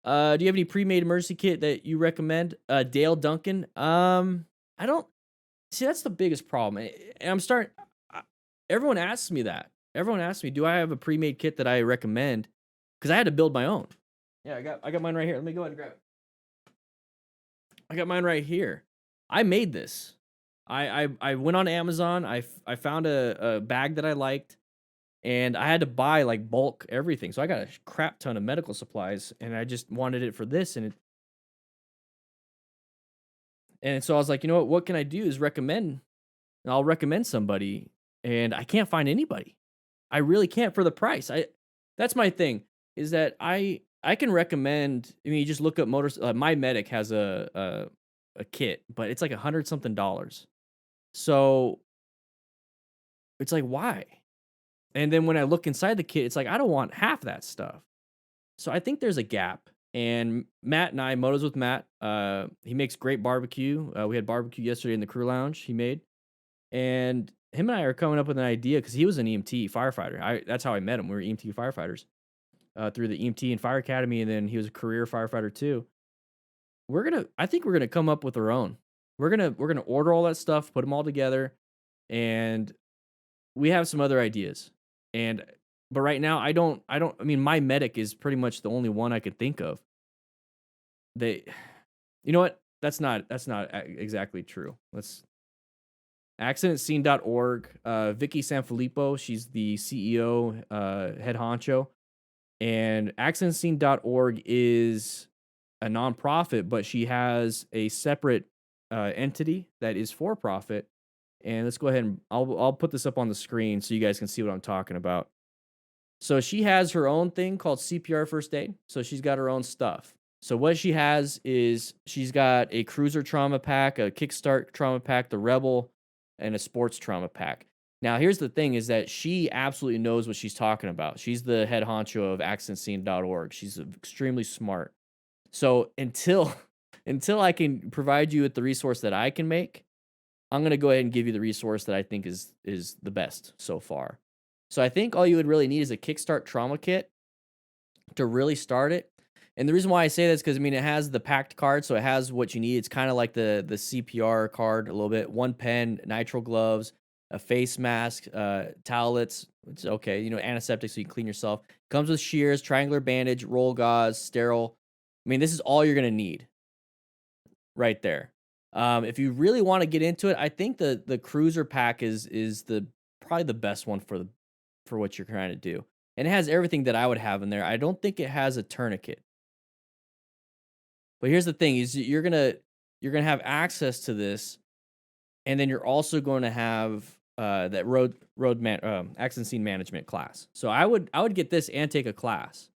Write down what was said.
Do you have any pre-made emergency kit that you recommend? Dale Duncan. I don't see that's the biggest problem. And I'm starting. I- Everyone asks me that. Everyone asks me, do I have a pre-made kit that I recommend? Because I had to build my own. Yeah, I got mine right here. Let me go ahead and grab it. I got mine right here. I made this. I went on Amazon. I found a bag that I liked, and I had to buy like bulk everything. So I got a crap ton of medical supplies, and I just wanted it for this, and so I was like, you know what? What can I do? Is recommend. I'll recommend somebody, and I can't find anybody. I really can't for the price. That's my thing is that I can recommend. I mean, you just look up motors. My medic has a kit, but it's like 100 something dollars. So it's like why? And then when I look inside the kit, it's like I don't want half that stuff. So I think there's a gap. And Matt and I, Motos with Matt, he makes great barbecue. We had barbecue yesterday in the crew lounge he made. And him and I are coming up with an idea because he was an EMT firefighter. That's how I met him. We were EMT firefighters through the EMT and Fire Academy, and then he was a career firefighter too. I think we're gonna come up with our own. We're gonna order all that stuff, put them all together, and we have some other ideas. And but right now, I mean, my medic is pretty much the only one I could think of. They, you know what? That's not exactly true. Let's accidentscene.org. Vicky Sanfilippo, she's the CEO, head honcho, and accidentscene.org is a nonprofit, but she has a separate entity that is for profit. And let's go ahead and I'll put this up on the screen so you guys can see what I'm talking about. So she has her own thing called CPR first aid. So she's got her own stuff. So what she has is she's got a cruiser trauma pack, a kickstart trauma pack, the rebel, and a sports trauma pack. Now here's the thing is that she absolutely knows what she's talking about. She's the head honcho of accidentscene.org. She's extremely smart. So until until I can provide you with the resource that I can make, I'm gonna go ahead and give you the resource that I think is the best so far. So I think all you would really need is a kickstart trauma kit to really start it. And the reason why I say this because I mean it has the packed card, so it has what you need. It's kind of like the CPR card a little bit. One pen, nitrile gloves, a face mask, towelettes. It's okay, antiseptic so you can clean yourself. Comes with shears, triangular bandage, roll gauze, sterile. I mean, this is all you're gonna need right there. If you really want to get into it, I think the cruiser pack is the probably the best one for what you're trying to do. And it has everything that I would have in there. I don't think it has a tourniquet. But here's the thing is you're gonna have access to this, and then you're also going to have that accident scene management class. So I would get this and take a class.